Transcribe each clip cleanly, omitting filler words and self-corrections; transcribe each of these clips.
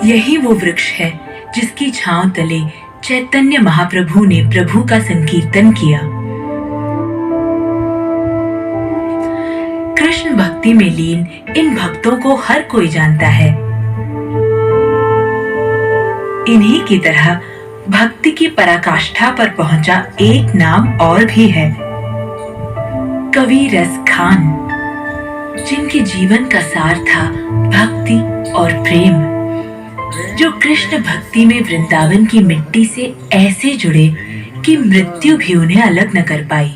यही वो वृक्ष है जिसकी छांव तले चैतन्य महाप्रभु ने प्रभु का संकीर्तन किया। कृष्ण भक्ति में लीन इन भक्तों को हर कोई जानता है। इन्हीं की तरह भक्ति की पराकाष्ठा पर पहुंचा एक नाम और भी है, कवि रस खान, जिनके जीवन का सार था भक्ति और प्रेम, जो कृष्ण भक्ति में वृंदावन की मिट्टी से ऐसे जुड़े कि मृत्यु भी उन्हें अलग न कर पाई।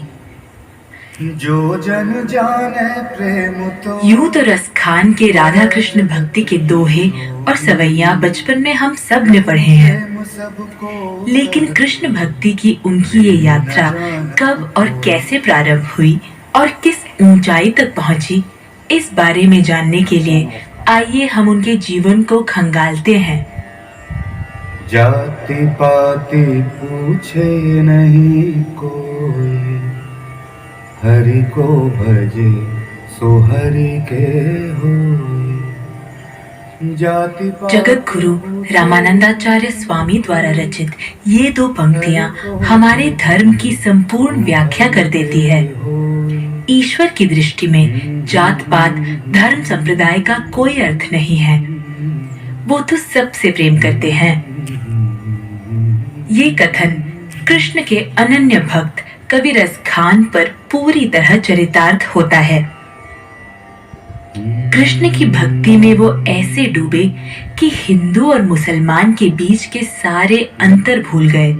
जो जन जाने प्रेम तो यूं तो रस खान के राधा कृष्ण भक्ति के दोहे और सवैया बचपन में हम सब ने पढ़े हैं, लेकिन कृष्ण भक्ति की उनकी ये यात्रा कब और कैसे प्रारंभ हुई और किस ऊंचाई तक पहुंची, इस बारे में जानने के लिए आइए हम उनके जीवन को खंगालते हैं। जाति पाति पूछे नहीं कोई, हरि को भजे सो हरि के होए। जगत गुरु रामानंदाचार्य स्वामी द्वारा रचित ये दो पंक्तियां हमारे धर्म की संपूर्ण व्याख्या कर देती है। ईश्वर की दृष्टि में जात पात धर्म संप्रदाय का कोई अर्थ नहीं है, वो तो सबसे प्रेम करते हैं। ये कथन कृष्ण के अनन्य भक्त कवि रस खान पर पूरी तरह चरितार्थ होता है। कृष्ण की भक्ति में वो ऐसे डूबे कि हिंदू और मुसलमान के बीच के सारे अंतर भूल गए।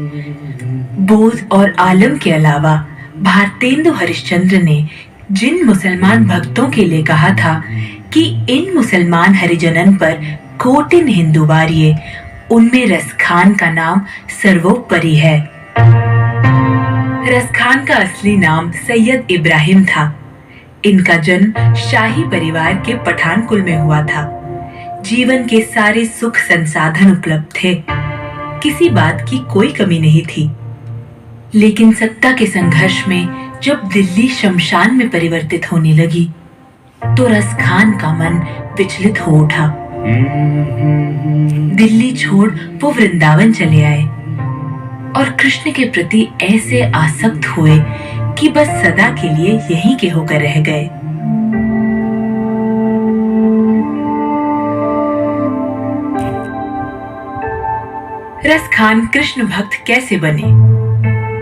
बोध और आलम के अलावा भारतेंदु हरिश्चंद्र ने जिन मुसलमान भक्तों के लिए कहा था कि इन मुसलमान हरिजनन पर कोटिन हिंदू वारिये, उनमें रस खान का नाम सर्वोपरि है। रस खान का असली नाम सैयद इब्राहिम था। इनका जन्म शाही परिवार के पठान कुल में हुआ था। जीवन के सारे सुख संसाधन उपलब्ध थे, किसी बात की कोई कमी नहीं थी। लेकिन सत्ता के संघर्ष में जब दिल्ली शमशान में परिवर्तित होने लगी, तो रस खान का मन विचलित हो उठा। दिल्ली छोड़ वो वृंदावन चले आए और कृष्ण के प्रति ऐसे आसक्त हुए कि बस सदा के लिए यहीं के होकर रह गए। रस खान कृष्ण भक्त कैसे बने,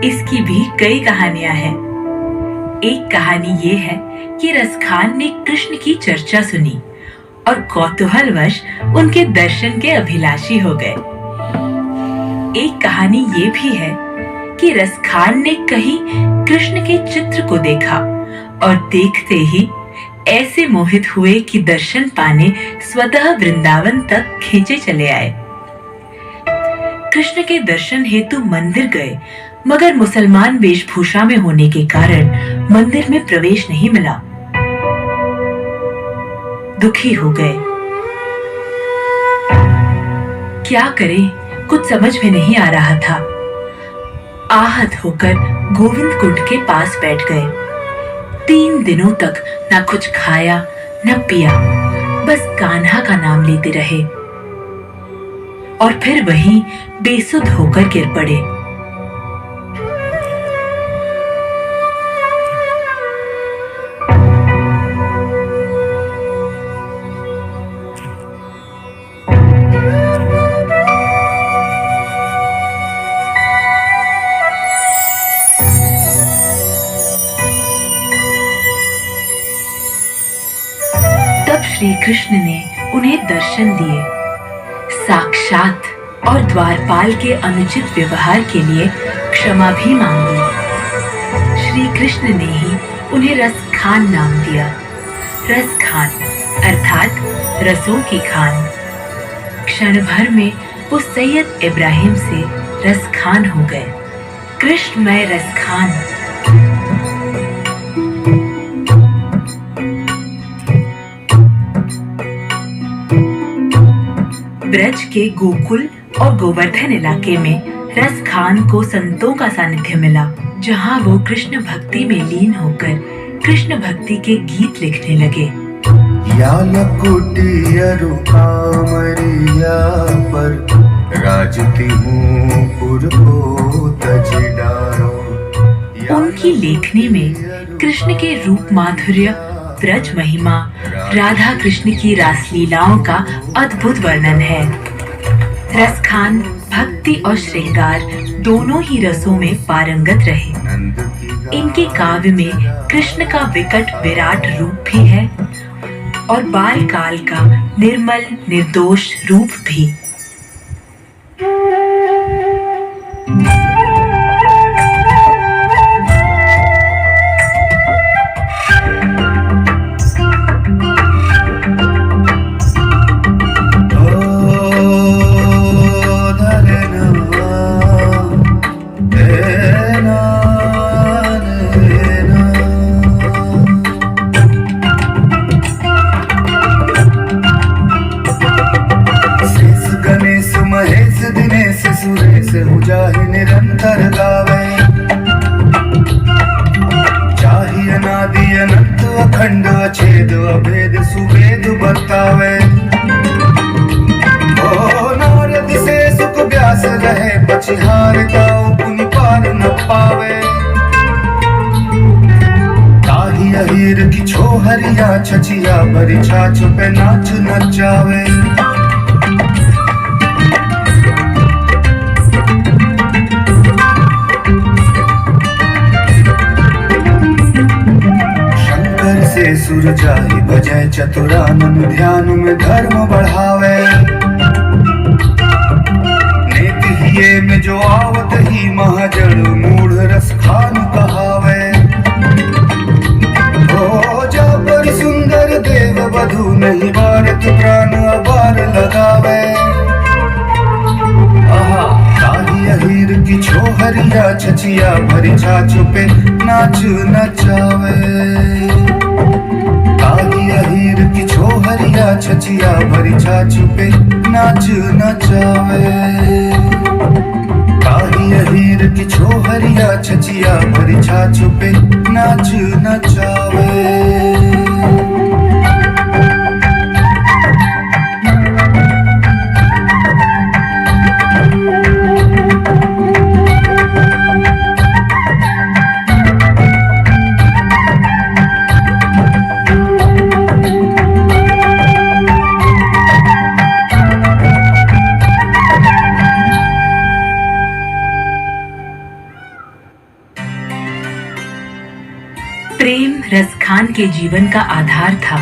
इसकी भी कई कहानियां हैं। एक कहानी ये है कि रस खान ने कृष्ण की चर्चा सुनी और कौतूहलवश उनके दर्शन के अभिलाषी हो गए। एक कहानी ये भी है कि रस खान ने कहीं कृष्ण के चित्र को देखा और देखते ही ऐसे मोहित हुए कि दर्शन पाने स्वतः वृंदावन तक खींचे चले आए। कृष्ण के दर्शन हेतु मंदिर गए, मगर मुसलमान वेशभूषा में होने के कारण मंदिर में प्रवेश नहीं मिला। दुखी हो गए। क्या करें, कुछ समझ में नहीं आ रहा था। आहत होकर गोविंद कुंड के पास बैठ गए। 3 दिनों तक न कुछ खाया न पिया, बस कान्हा का नाम लेते रहे और फिर वहीं बेसुध होकर गिर पड़े। श्री कृष्ण ने उन्हें दर्शन दिए, साक्षात, और द्वारपाल के अनुचित व्यवहार के लिए क्षमा भी मांगी। श्री कृष्ण ने ही उन्हें रस खान नाम दिया। रस खान अर्थात रसों की खान। क्षण भर में वो सैयद इब्राहिम से रस खान हो गए। कृष्णमय रस खान। ब्रज के गोकुल और गोवर्धन इलाके में रस खान को संतों का सानिध्य मिला, जहां वो कृष्ण भक्ति में लीन होकर कृष्ण भक्ति के गीत लिखने लगे। यालकुटियरु कामरिया पर राजती हूँ पुर को तजडारो। उनकी लेखनी में कृष्ण के रूप माधुर्य, ब्रज महिमा, राधा कृष्ण की रासलीलाओं का अद्भुत वर्णन है। रसखान भक्ति और श्रृंगार दोनों ही रसों में पारंगत रहे। इनके काव्य में कृष्ण का विकट विराट रूप भी है और बाल काल का निर्मल निर्दोष रूप भी। जाहि निरंतर गावे, चाहि अनादि अनंत अखंड अछेद अभेद सुवेद बतावे। ओ नारद से सुख व्यास रहे, पछिहार ताऊ पुनि पार न पावे। ताहि अहीर की छोहरिया छचिया भरी छाछ पे नाच नचावे। से सुर जाहि बजय चतुरानन, ध्यान में धर्म बढ़ावे। नेति हिये में जो आवत ही महाजड़, मूढ़ रस खान कहावे। ओ जा पर सुंदर देव वधु, नहीं भारत प्राण अबार लगावे। आहा ताहि अहीर की छोहरिया छचिया भरी छाछ पे नाच नचावे। ताहि अहीर की छोहरिया छचिया भरी छाछ पे नाच नचावे। ताहि अहीर की छोहरिया छचिया भरी छाछ पे नाच नचावे। प्रेम रसखान के जीवन का आधार था।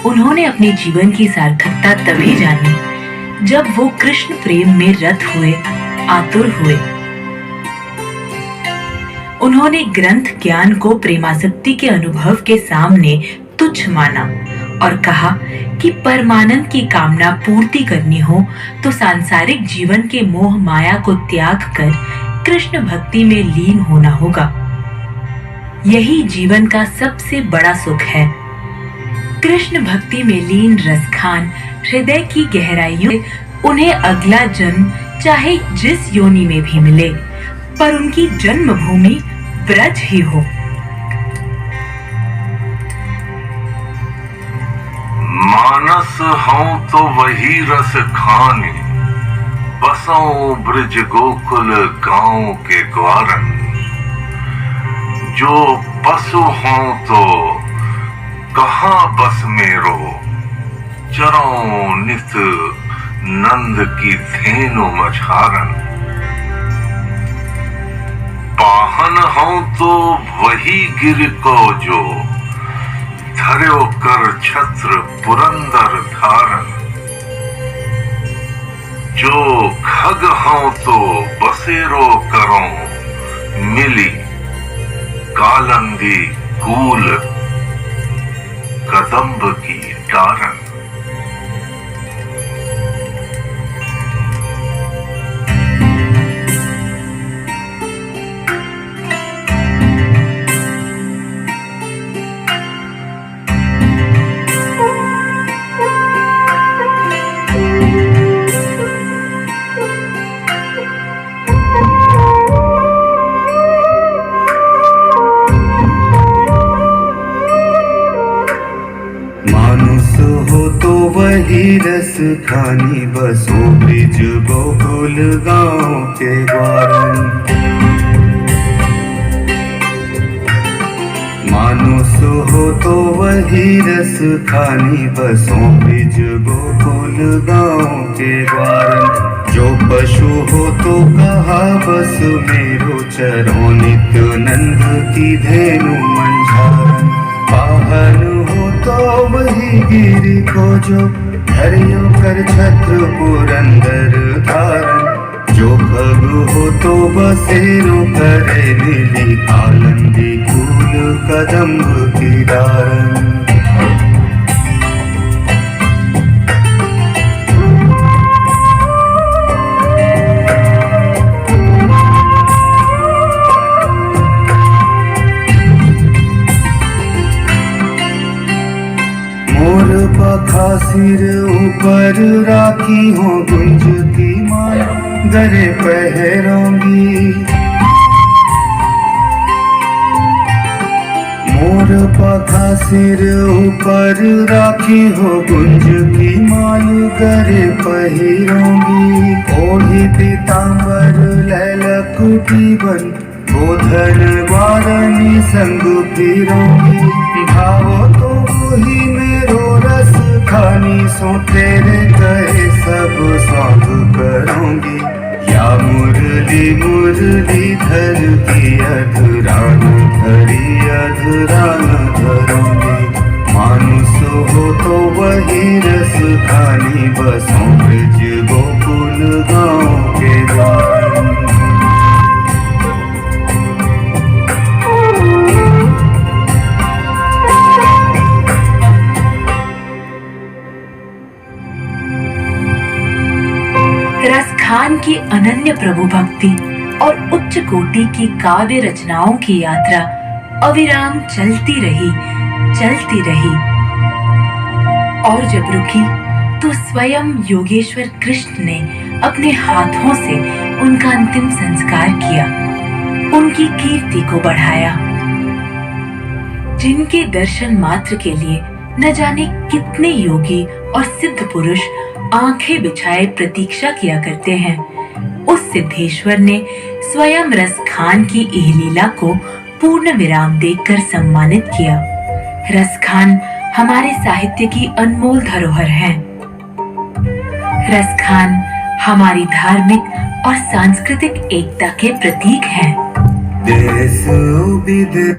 उन्होंने अपने जीवन की सार्थकता तभी जानी जब वो कृष्ण प्रेम में रत हुए, आतुर हुए। उन्होंने ग्रंथ ज्ञान को प्रेमासक्ति के अनुभव के सामने तुच्छ माना और कहा कि परमानंद की कामना पूर्ति करनी हो तो सांसारिक जीवन के मोह माया को त्याग कर कृष्ण भक्ति में लीन होना होगा। यही जीवन का सबसे बड़ा सुख है। कृष्ण भक्ति में लीन रसखान हृदय की गहराइयों में उन्हें अगला जन्म चाहे जिस योनि में भी मिले, पर उनकी जन्मभूमि ब्रज ही हो। मानस हूँ तो वही रस खाने, बसों ब्रज गोकुल गांव के ग्वारन। जो पशु हों तो कहाँ बस मेरो, चरों नित नंद की धेनु मझारन। पाहन हों तो वही गिर को जो, धर्यो कर छत्र पुरंदर धारन। जो खग हों तो बसेरो करो, मिली कालंदी कूल कदम्ब की डारन। वही रस खानी बसो ब्रिज गोकुल गाँव के ग्वारन। मानुष हो तो वही रस खानी बसो ब्रिज गोकुल गाँव के ग्वारन। जो पशु हो तो कहा बस मेरो चरो नित्य नंद की धेनु मंझारन। वाहन हो तो वही गिरि को जो धरियो कर छत्र पुरंदर धारन। जो खग हो तो बसेरो करे नीली आनंदी कूल कदम्ब की दारन। मोर पखा सिर ऊपर राखी हो गुंज की माला गरे पहरोंगी। मोर पखा सिर ऊपर राखी हो गुंज की माल गरे पहिरोंगी। ओढ़ी पीतांबर लैलकुटी बन गोधन वारनी संग फिरोंगी। भावो तो वही मेरो रस खानी सो तेरे कहे सब स्वाद करूंगी। या मुरली मुरली धर की अधुरान धरी अधुरान धरूंगी। मानुष हो तो वही रस खानी बसों ब्रिज गोकुल गाँव के द्वार। रसखान की अनन्य प्रभु भक्ति और उच्च कोटि की काव्य रचनाओं की यात्रा अविराम चलती रही और जब रुकी तो स्वयं योगेश्वर कृष्ण ने अपने हाथों से उनका अंतिम संस्कार किया, उनकी कीर्ति को बढ़ाया। जिनके दर्शन मात्र के लिए न जाने कितने योगी और सिद्ध पुरुष आंखें बिछाए प्रतीक्षा किया करते हैं, उस सिद्धेश्वर ने स्वयं रसखान की इह लीला को पूर्ण विराम देकर सम्मानित किया। रसखान हमारे साहित्य की अनमोल धरोहर है। रसखान हमारी धार्मिक और सांस्कृतिक एकता के प्रतीक हैं। देश विदेश